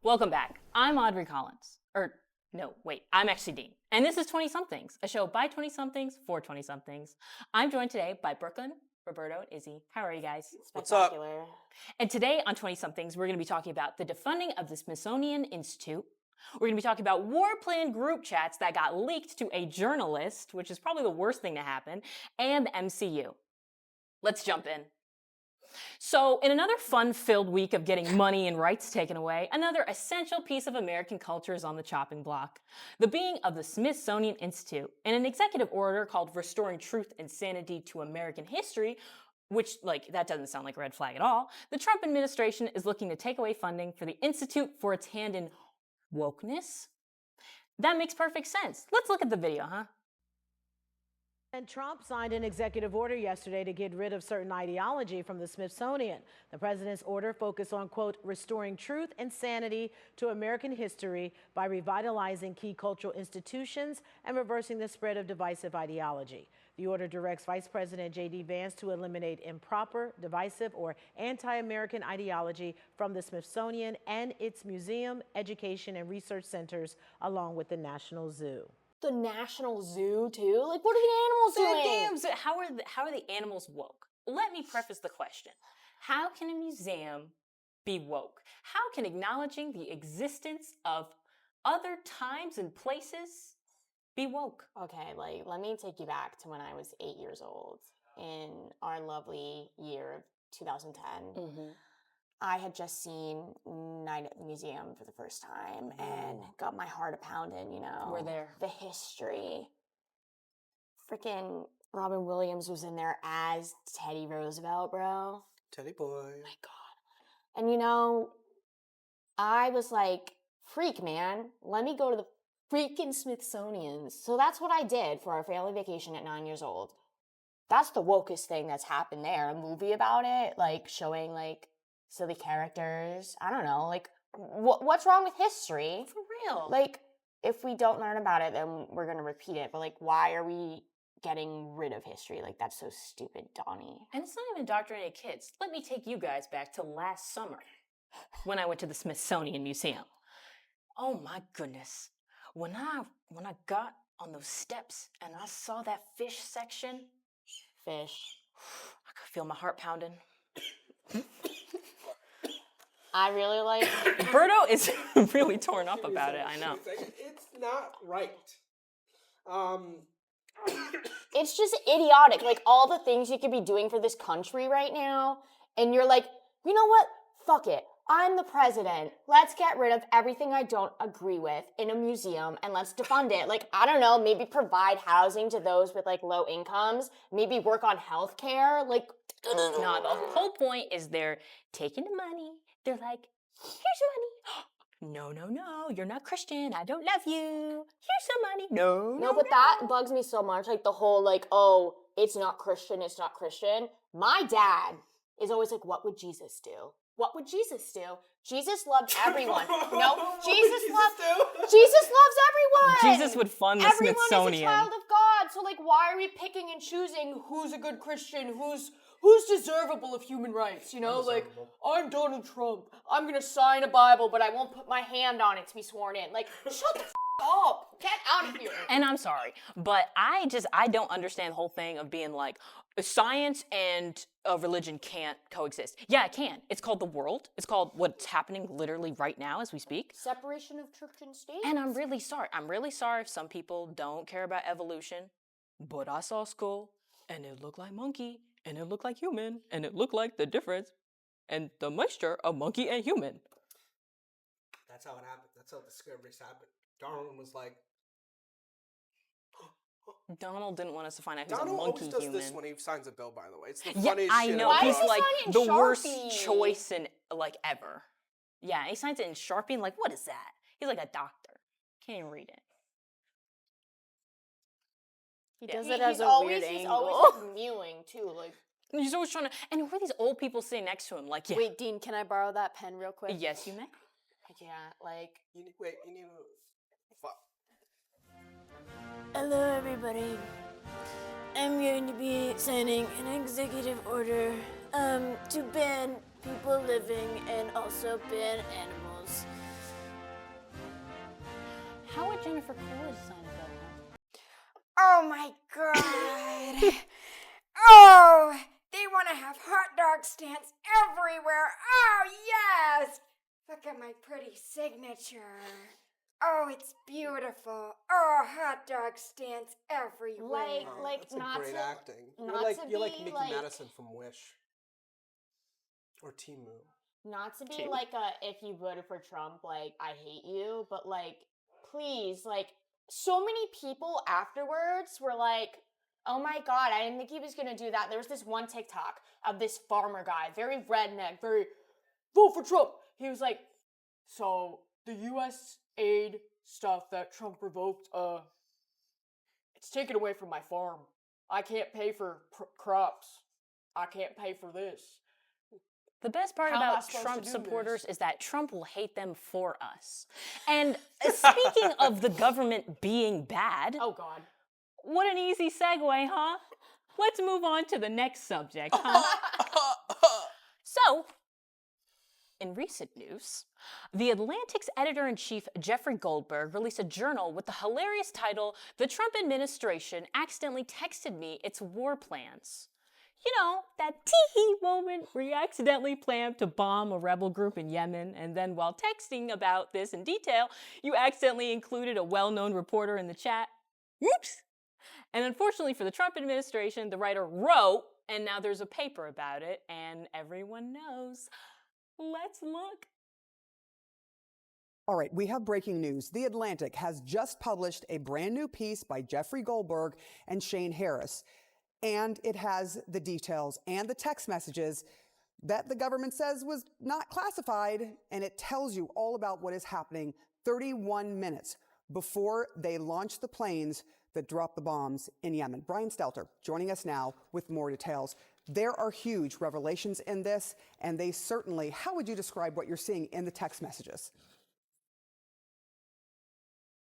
Welcome back. I'm Audrey Collins. I'm actually Dean. And this is 20-somethings, a show by 20-somethings for 20-somethings. I'm joined today by Brooklyn, Roberto, and Izzy. How are you guys? What's up? And today on 20-somethings, we're going to be talking about the defunding of the Smithsonian Institute. We're going to be talking about war plan group chats that got leaked to a journalist, which is probably the worst thing to happen, and the MCU. Let's jump in. So, in another fun-filled week of getting money and rights taken away, another essential piece of American culture is on the chopping block. The being of the Smithsonian Institute. In an executive order called Restoring Truth and Sanity to American History, which, that doesn't sound like a red flag at all, the Trump administration is looking to take away funding for the Institute for its hand in wokeness. That makes perfect sense. Let's look at the video, huh? And Trump signed an executive order yesterday to get rid of certain ideology from the Smithsonian. The president's order focused on, quote, restoring truth and sanity to American history by revitalizing key cultural institutions and reversing the spread of divisive ideology. The order directs Vice President J.D. Vance to eliminate improper, divisive, or anti-American ideology from the Smithsonian and its museum, education, and research centers, along with the National Zoo. The National Zoo, too? What are the animals doing? How are the animals woke? Let me preface the question. How can a museum be woke? How can acknowledging the existence of other times and places be woke? Okay, let me take you back to when I was 8 years old in our lovely year of 2010. Mm-hmm. I had just seen Night at the Museum for the first time and got my heart a-pounding, We're there. The history. Freaking Robin Williams was in there as Teddy Roosevelt, bro. Teddy boy. My God. And I was like, freak, man. Let me go to the freaking Smithsonian. So that's what I did for our family vacation at 9 years old. That's the wokest thing that's happened there. A movie about it, showing, silly characters. I don't know, what's wrong with history? For real. If we don't learn about it, then we're going to repeat it. But, why are we getting rid of history? That's so stupid, Donnie. And it's not even indoctrinating kids. Let me take you guys back to last summer when I went to the Smithsonian Museum. Oh my goodness. When I got on those steps and I saw that fish section. Fish. I could feel my heart pounding. I really like... Berto is really torn up about it, I know. It's not right. It's just idiotic. All the things you could be doing for this country right now, and you're like, you know what? Fuck it. I'm the president. Let's get rid of everything I don't agree with in a museum, and let's defund it. I don't know, maybe provide housing to those with, low incomes. Maybe work on healthcare. No, the whole point is they're taking the money. They're like, here's money. No, you're not Christian. I don't love you. Here's some money. No. But that bugs me so much. The whole, oh, it's not Christian. My dad is always like, what would Jesus do? What would Jesus do? Jesus loved everyone. Jesus loves everyone. Jesus would fund the Smithsonian. Everyone is a child of God. So why are we picking and choosing who's a good Christian, who's deservable of human rights? I'm Donald Trump. I'm gonna sign a Bible, but I won't put my hand on it to be sworn in. Shut the up. Get out of here. And I'm sorry, but I don't understand the whole thing of being science and religion can't coexist. Yeah, it can. It's called the world. It's called what's happening literally right now as we speak. Separation of church and state. And I'm really sorry. I'm really sorry if some people don't care about evolution, but I saw skull, and it looked like monkey, and it looked like human, and it looked like the difference and the mixture of monkey and human. That's how it happened. That's how discoveries happen. Darwin was like... Donald didn't want us to find out who's Donald a monkey always does human. this when he signs a bill, by the way. It's the funniest shit. I know. Why He's does he like sign it in the worst Sharpie? choice in ever. Yeah, he signs it in Sharpie and what is that? He's like a doctor. Can't even read it. He does it as a weird angle. He's always mewing too, He's always trying to. And who are these old people sitting next to him? Yeah. Wait, Dean, can I borrow that pen real quick? Yes, you may. Yeah, You need to... Fuck. Hello, everybody. I'm going to be signing an executive order to ban people living and also ban animals. Jennifer Coolidge sign it though. Oh my god. Oh, they want to have hot dog stands everywhere. Oh, yes. Look at my pretty signature. Oh, it's beautiful. Oh, hot dog stands everywhere. That's a great acting. not You're to like be Mickey like- Madison from Wish. Or Timu. Not to be Two? like a, if you voted for Trump, like, I hate you, but like, please, like, so many people afterwards were like, oh my god, I didn't think he was gonna do that. There was this one TikTok of this farmer guy, very redneck, very, vote for Trump. He was like, so the US aid stuff that Trump revoked, it's taken away from my farm. I can't pay for crops. I can't pay for this. The best part How am I about supposed Trump to do supporters this? is that Trump will hate them for us. And speaking of the government being bad, Oh god. what an easy segue, huh? Let's move on to the next subject, huh? So, in recent news, The Atlantic's editor-in-chief Jeffrey Goldberg released a journal with the hilarious title, "The Trump Administration Accidentally Texted Me Its War Plans." You know, that tee-hee moment where you accidentally plan to bomb a rebel group in Yemen, and then while texting about this in detail, you accidentally included a well-known reporter in the chat. Whoops! And unfortunately for the Trump administration, the writer wrote, and now there's a paper about it, and everyone knows. Let's look. All right, we have breaking news. The Atlantic has just published a brand new piece by Jeffrey Goldberg and Shane Harris. And it has the details and the text messages that the government says was not classified. And it tells you all about what is happening 31 minutes before they launch the planes that drop the bombs in Yemen. Brian Stelter joining us now with more details. There are huge revelations in this, and they certainly, how would you describe what you're seeing in the text messages?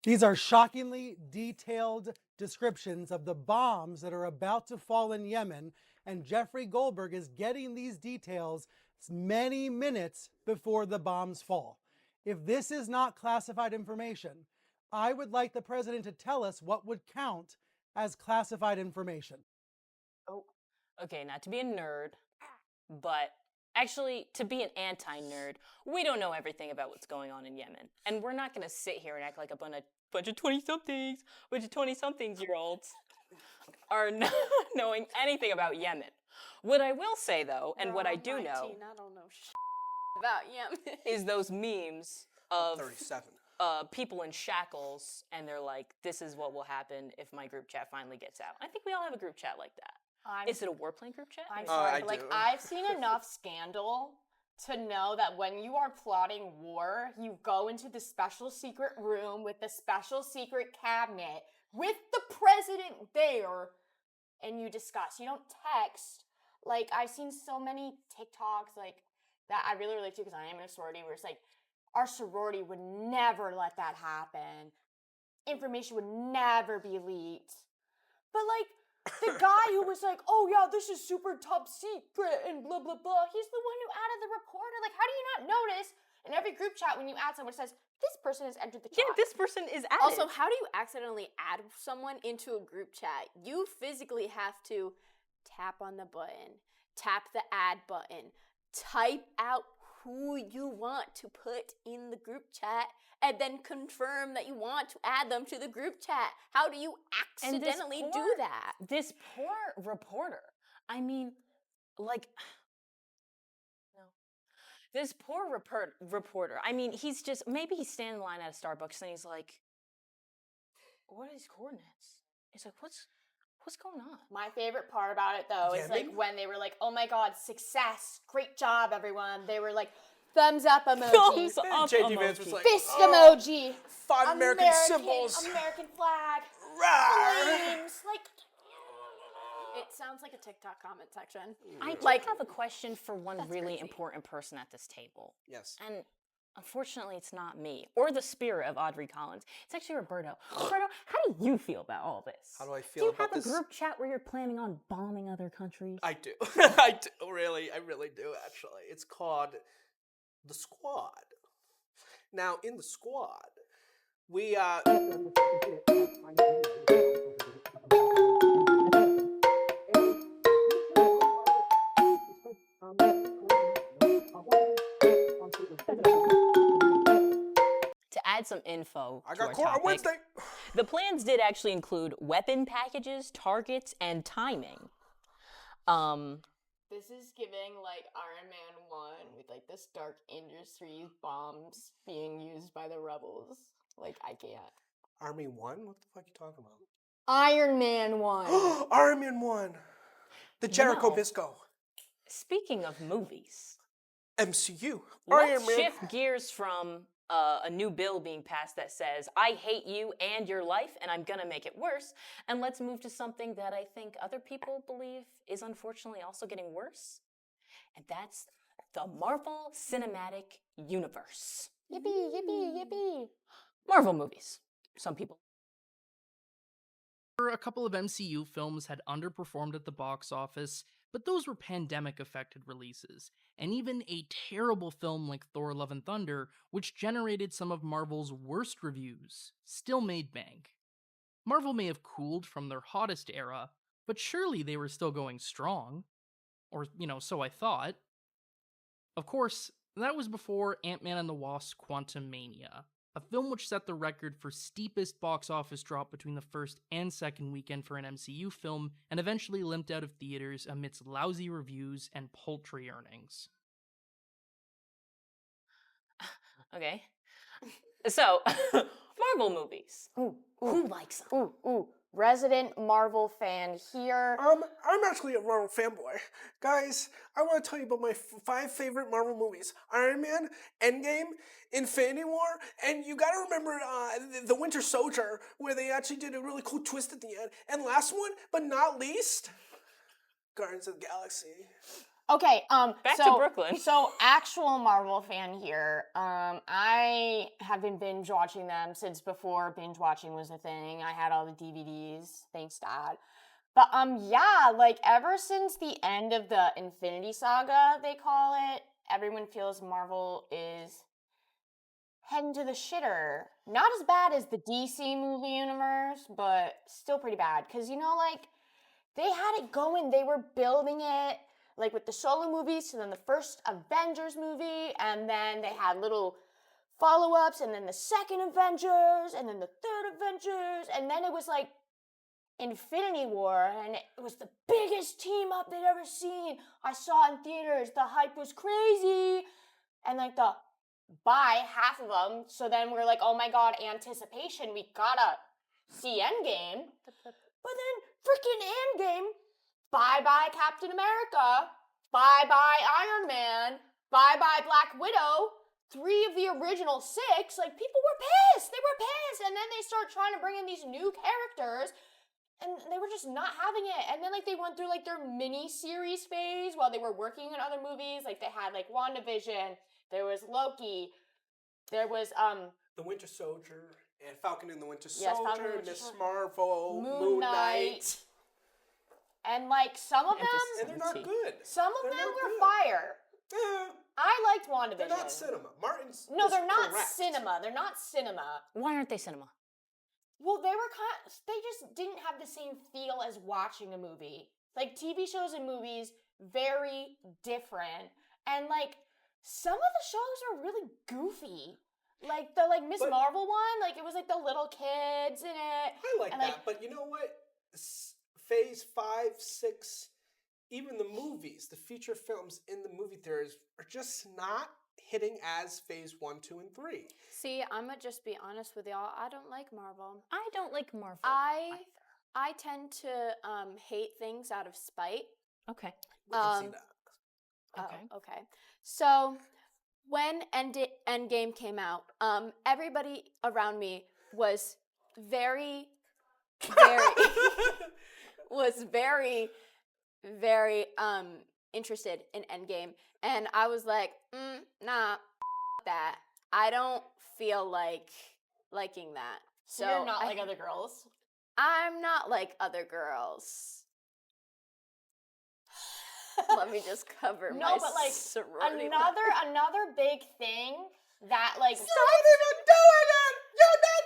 These are shockingly detailed descriptions of the bombs that are about to fall in Yemen, and Jeffrey Goldberg is getting these details many minutes before the bombs fall. If this is not classified information, I would like the president to tell us what would count as classified information. Oh, okay, not to be a nerd, but actually to be an anti-nerd. We don't know everything about what's going on in Yemen. And we're not going to sit here and act like a bunch of 20-somethings, bunch of 20-somethings-year-olds are not knowing anything about Yemen. What I will say, though, and what I do know, I don't know shit about Yemen. is those memes of 37. people in shackles, and they're like, this is what will happen if my group chat finally gets out. I think we all have a group chat like that. Is it a warplane group chat? I'm Or- sorry, I but like do. I've seen enough scandal to know that when you are plotting war, you go into the special secret room with the special secret cabinet with the president there and you discuss. You don't text. Like I've seen so many TikToks like that I really relate to because I am in a sorority where it's like our sorority would never let that happen. Information would never be leaked. But like the guy who was like, oh yeah, this is super top secret and blah, blah, blah. He's the one who added the reporter. Like, how do you not notice in every group chat when you add someone, it says, this person has entered the chat. Yeah, this person is added. Also, how do you accidentally add someone into a group chat? You physically have to tap on the button, tap the add button, type out who you want to put in the group chat, and then confirm that you want to add them to the group chat. How do you And this accidentally do poor- that? This poor reporter. I mean, like, no. This poor reporter. I mean, he's just, maybe he's standing in line at a Starbucks and he's like, what are these coordinates? He's like, what's going on? My favorite part about it, though, is like Yemen? when they were like, oh my god, success, great job, everyone. They were like, thumbs up emoji, Thumbs up J.D. Vance was emoji. like, fist "Oh, emoji, 5 American symbols. American flag, Rawr." flames, like, It sounds like a TikTok comment section. I do Like- have a question for one really crazy. important person at this table. Yes. And unfortunately, it's not me or the spirit of Audrey Collins. It's actually Roberto. Roberto, how do you feel about all this? How do I Do feel you about have this? a group chat where you're planning on bombing other countries? I do. I do, really. I really do, actually. It's called The Squad. Now, in The Squad, We To add some info I to got our court on topic, Wednesday. the plans did actually include weapon packages, targets, and timing. This is giving like Iron Man 1 with like the Stark Industries bombs being used by the rebels. Like, I can't. Army 1? What the fuck are you talking about? Iron Man 1. Iron Man 1. The Jericho No. Bisco. Speaking of movies, MCU. let's Iron Man. shift gears from a new bill being passed that says, I hate you and your life, and I'm gonna make it worse, and let's move to something that I think other people believe is unfortunately also getting worse, and that's the Marvel Cinematic Universe. Yippee, yippee, yippee. Marvel movies. Some people. A couple of MCU films had underperformed at the box office, but those were pandemic-affected releases, and even a terrible film like Thor: Love and Thunder, which generated some of Marvel's worst reviews, still made bank. Marvel may have cooled from their hottest era, but surely they were still going strong. Or, so I thought. Of course, that was before Ant-Man and the Wasp: Quantumania, a film which set the record for steepest box office drop between the first and second weekend for an MCU film, and eventually limped out of theaters amidst lousy reviews and paltry earnings. Okay. So, Marvel movies. Who likes them? Ooh. Resident Marvel fan here. I'm actually a Marvel fanboy. Guys, I want to tell you about my 5 favorite Marvel movies. Iron Man, Endgame, Infinity War, and you gotta remember the Winter Soldier, where they actually did a really cool twist at the end. And last one, but not least, Guardians of the Galaxy. Okay, Back to Brooklyn. So, actual Marvel fan here. I have been binge watching them since before binge watching was a thing. I had all the DVDs. Thanks, Dad. But yeah, like ever since the end of the Infinity Saga, they call it, everyone feels Marvel is heading to the shitter. Not as bad as the DC movie universe, but still pretty bad. Cause like they had it going. They were building it. Like with the solo movies, so then the first Avengers movie, and then they had little follow-ups, and then the second Avengers, and then the third Avengers, and then it was like Infinity War, and it was the biggest team up they'd ever seen. I saw it in theaters, the hype was crazy, and like buy half of them, so then we're like, oh my god, anticipation, we gotta see Endgame, but then freaking Endgame, bye-bye Captain America, bye-bye Iron Man, bye-bye Black Widow, 3 of the original 6, like, people were pissed, and then they start trying to bring in these new characters, and they were just not having it, and then, like, they went through, like, their mini-series phase while they were working on other movies, like, they had, like, WandaVision, there was Loki, there was, The Winter Soldier, and Falcon and the Winter Yes, Falcon and Soldier, the Winter Miss Soldier. Marvel, Moon Moon Knight. And, like, some of them, And they're not good. some of They're them not were good. fire. Eh, I liked WandaVision. they're not cinema. Martin's No, is they're not correct. cinema. They're not cinema. Why aren't they cinema? Well, they just didn't have the same feel as watching a movie. Like, TV shows and movies, very different. And, like, some of the shows are really goofy. Like, the, like, Miss But- Marvel one, like, it was, like, the little kids in it. I like and, that, like, but you know what? Phase 5, 6, even the movies, the feature films in the movie theaters are just not hitting as Phase 1, 2, and 3. See, I'm gonna just be honest with y'all. I don't like Marvel. I don't like Marvel. I tend to hate things out of spite. Okay. We can see that. Okay. Oh, okay. So when Endgame came out, everybody around me was very interested in Endgame, and I was like, nah, that. I don't feel like liking that. So you're not like other girls? I'm not like other girls. Let me just cover my No, but, like, sorority. Another big thing that, like, Stop even doing it! You're not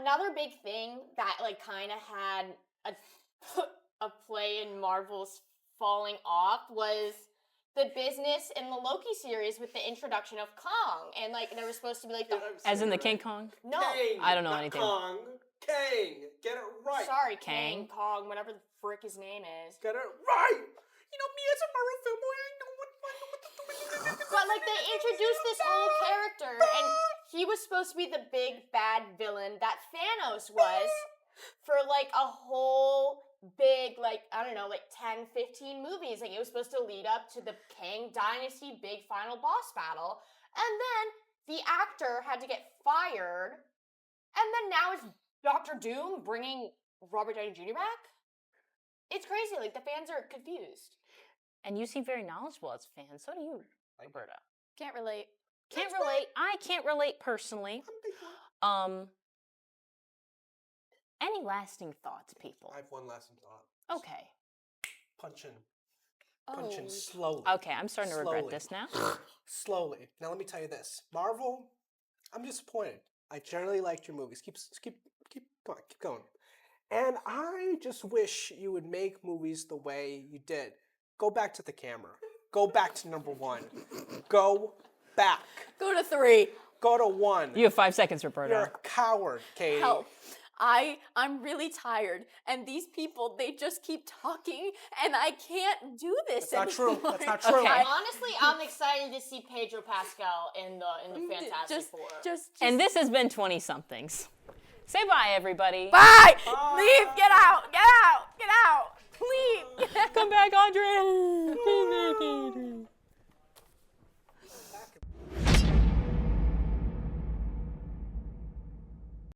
another big thing that like kind of had a play in Marvel's falling off was the business in the Loki series with the introduction of Kong, and like there was supposed to be like the As in the King Kong? no, Kang, I don't know not anything. Kong. Kang. Get it right. sorry, Kang. King Kong, whatever the frick his name is. Get it right. You know, me as a Marvel fanboy, I know what the But like they introduced this whole character, and he was supposed to be the big bad villain that Thanos was for like a whole big, like, I don't know, like 10, 15 movies. Like it was supposed to lead up to the Kang Dynasty big final boss battle. And then the actor had to get fired. And then now it's Dr. Doom bringing Robert Downey Jr. back? It's crazy. Like the fans are confused. And you seem very knowledgeable as a fan. So do you, Roberta. Can't relate. Can't relate. I can't relate personally. Any lasting thoughts, people? I have one lasting thought. Okay. Punching slowly. Okay, I'm starting to regret Slowly. this now. Slowly. Now let me tell you this. Marvel, I'm disappointed. I generally liked your movies. Keep going. And I just wish you would make movies the way you did. Go back to the camera. Go back to number 1. Go back. Go to 3. Go to 1. You have 5 seconds, Roberta. You're a coward, Katie. Help. I'm really tired, and these people, they just keep talking, and I can't do this That's not anymore. true. That's not true. Okay. Honestly, I'm excited to see Pedro Pascal in the Fantastic Four. Just And this has been 20 somethings. Say bye, everybody. bye! Leave! Get out! Get out! Get out! Leave! Come back, Andre.